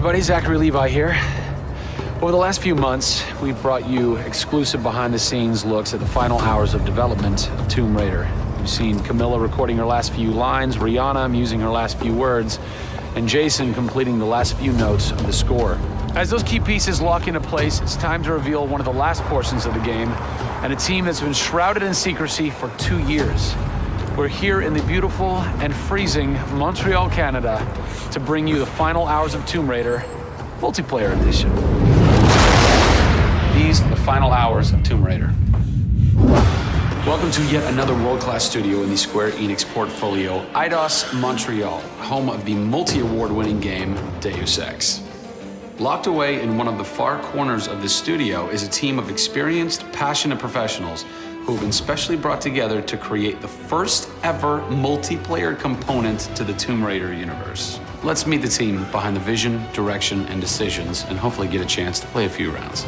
everybody, Zachary Levi here. Over the last few months, we've brought you exclusive behind-the-scenes looks at the final hours of development of Tomb Raider. You've seen Camilla recording her last few lines, Rihanna musing her last few words, and Jason completing the last few notes of the score. As those key pieces lock into place, it's time to reveal one of the last portions of the game, and a team that's been shrouded in secrecy for 2 years. We're here in the beautiful and freezing Montreal, Canada, to bring you the final hours of Tomb Raider Multiplayer Edition. These are the final hours of Tomb Raider. Welcome to yet another world-class studio in the Square Enix portfolio, Eidos Montreal, home of the multi-award-winning game Deus Ex. Locked away in one of the far corners of the studio is a team of experienced, passionate professionals who have been specially brought together to create the first ever multiplayer component to the Tomb Raider universe. Let's meet the team behind the vision, direction, and decisions, and hopefully get a chance to play a few rounds.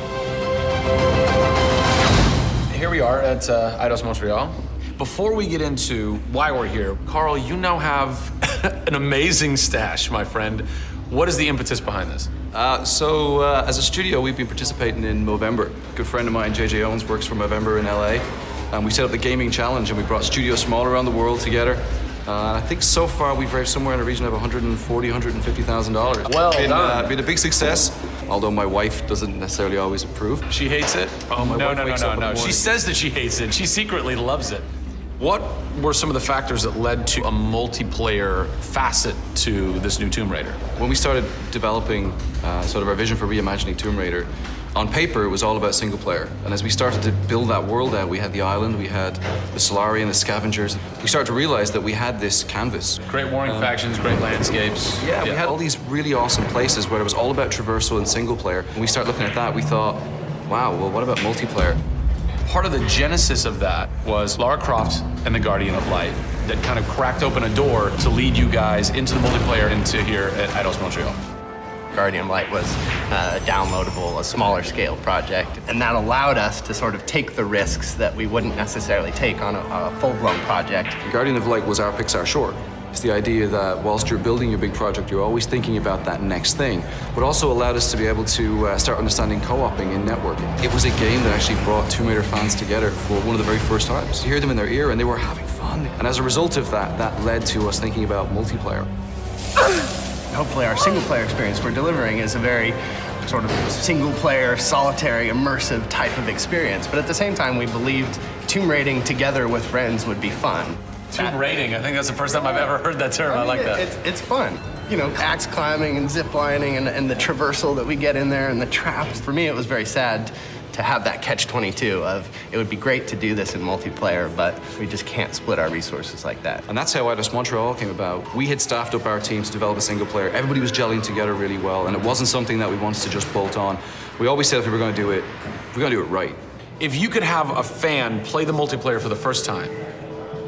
Here we are at Eidos Montreal. Before we get into why we're here, Carl, you now have an amazing stash, my friend. What is the impetus behind this? As a studio, we've been participating in Movember. A good friend of mine, JJ Owens, works for Movember in LA. We set up the gaming challenge and we brought studios from all around the world together. I think so far we've raised somewhere in the region of $140,000, $150,000. Well done. Been a big success, although my wife doesn't necessarily always approve. She hates it? Oh, my wife wakes up in the morning. She says that she hates it. She secretly loves it. What were some of the factors that led to a multiplayer facet to this new Tomb Raider? When we started developing sort of our vision for reimagining Tomb Raider, on paper, it was all about single player. And as we started to build that world out, we had the island, we had the Solarian, the scavengers. We started to realize that we had this canvas. Great warring factions, great landscapes. Yeah, we had all these really awesome places where it was all about traversal and single player. When we started looking at that, we thought, wow, well, what about multiplayer? Part of the genesis of that was Lara Croft and the Guardian of Light that kind of cracked open a door to lead you guys into the multiplayer into here at Eidos Montreal. Guardian of Light was a downloadable, a smaller scale project, and that allowed us to sort of take the risks that we wouldn't necessarily take on a full-blown project. Guardian of Light was our Pixar short. It's the idea that whilst you're building your big project, you're always thinking about that next thing, but also allowed us to be able to start understanding co-oping and networking. It was a game that actually brought Tomb Raider fans together for one of the very first times. You hear them in their ear and they were having fun. And as a result of that, that led to us thinking about multiplayer. Hopefully our single-player experience we're delivering is a very sort of single-player, solitary, immersive type of experience. But at the same time, we believed tomb raiding together with friends would be fun. Tomb raiding, I think that's the first time I've ever heard that term. I like that. It's fun. You know, axe climbing and zip lining and the traversal that we get in there and the traps. For me, it was very sad to have that catch-22 of it would be great to do this in multiplayer, but we just can't split our resources like that. And that's how Eidos Montreal came about. We had staffed up our team to develop a single player. Everybody was gelling together really well, and it wasn't something that we wanted to just bolt on. We always said if we were going to do it, we're going to do it right. If you could have a fan play the multiplayer for the first time,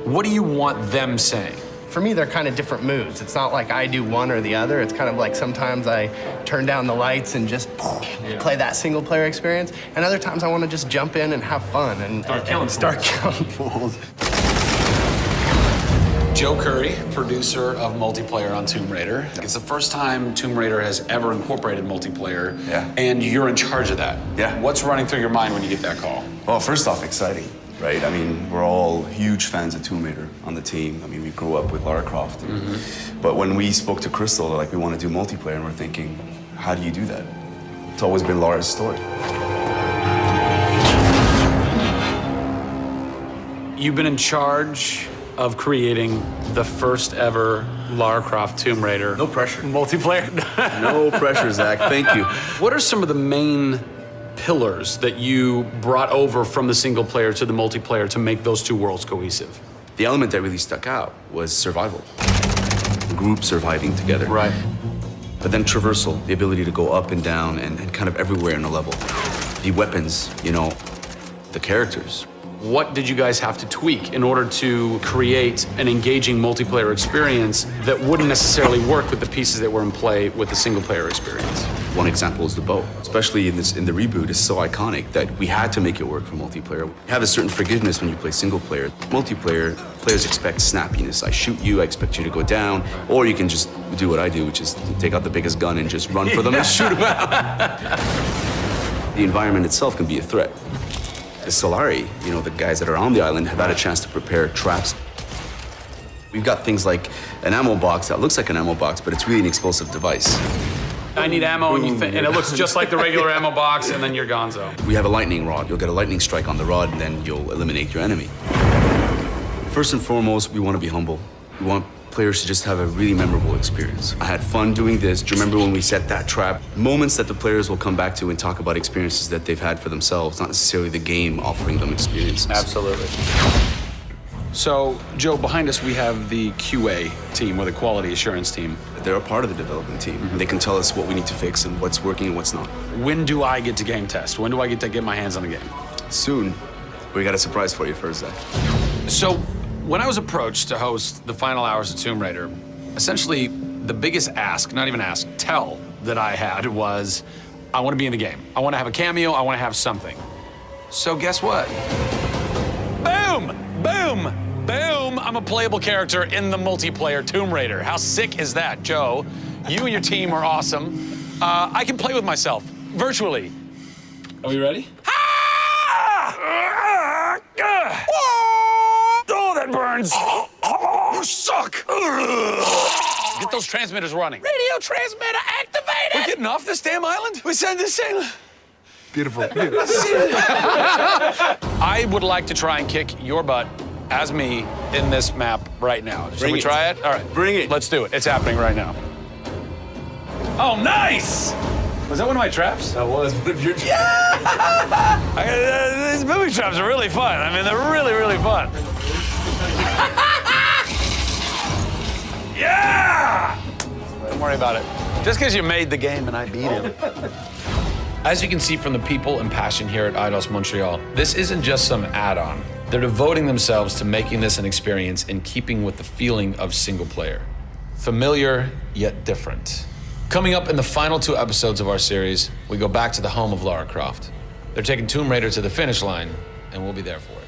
what do you want them saying? For me, they're kind of different moods. It's not like I do one or the other. It's kind of like sometimes I turn down the lights and just play that single player experience. And other times I want to just jump in and have fun and start killing fools. Joe Curry, producer of multiplayer on Tomb Raider. It's the first time Tomb Raider has ever incorporated multiplayer. Yeah. And you're in charge of that. Yeah. What's running through your mind when you get that call? Well, first off, exciting, right? I mean, we're all huge fans of Tomb Raider on the team. I mean, we grew up with Lara Croft. But when we spoke to Crystal, like, we want to do multiplayer, and we're thinking, how do you do that? It's always been Lara's story. You've been in charge of creating the first ever Lara Croft Tomb Raider. No pressure. Multiplayer. No pressure, Zach. Thank you. What are some of the main pillars that you brought over from the single player to the multiplayer to make those two worlds cohesive? The element that really stuck out was survival. The group surviving together. Right. But then traversal, the ability to go up and down and kind of everywhere in a level. The weapons, you know, the characters. What did you guys have to tweak in order to create an engaging multiplayer experience that wouldn't necessarily work with the pieces that were in play with the single player experience? One example is the bow. Especially in the reboot, it's so iconic that we had to make it work for multiplayer. You have a certain forgiveness when you play single player. Multiplayer, players expect snappiness. I shoot you, I expect you to go down, or you can just do what I do, which is take out the biggest gun and just run for them and shoot them out. The environment itself can be a threat. The Solari, you know, the guys that are on the island have had a chance to prepare traps. We've got things like an ammo box that looks like an ammo box, but it's really an explosive device. I need ammo, and it looks just like the regular ammo box, and then you're gonzo. We have a lightning rod. You'll get a lightning strike on the rod, and then you'll eliminate your enemy. First and foremost, we want to be humble. We want players to just have a really memorable experience. I had fun doing this. Do you remember when we set that trap? Moments that the players will come back to and talk about experiences that they've had for themselves, not necessarily the game offering them experiences. Absolutely. So, Joe, behind us we have the QA team, or the quality assurance team. They're a part of the development team. They can tell us what we need to fix and what's working and what's not. When do I get to game test? When do I get to get my hands on the game? Soon. We got a surprise for you first, Zach. So, when I was approached to host the final hours of Tomb Raider, essentially the biggest ask, not even ask, tell that I had was, I want to be in the game. I want to have a cameo, I want to have something. So guess what? Boom! Boom! Boom! I'm a playable character in the multiplayer Tomb Raider. How sick is that, Joe? You and your team are awesome. I can play with myself, virtually. Are we ready? Oh, that burns. You suck. Get those transmitters running. Radio transmitter activated. We're getting off this damn island? We send this thing. Beautiful. I would like to try and kick your butt as me in this map right now. Should we try it? All right. Bring it. Let's do it. It's happening right now. Oh, nice! Was that one of my traps? That was one of your traps. Yeah! These movie traps are really fun. I mean, they're really, really fun. Yeah! Don't worry about it. Just because you made the game and I beat it. As you can see from the people and passion here at Eidos Montreal, this isn't just some add-on. They're devoting themselves to making this an experience in keeping with the feeling of single player. Familiar, yet different. Coming up in the final 2 episodes of our series, we go back to the home of Lara Croft. They're taking Tomb Raider to the finish line, and we'll be there for it.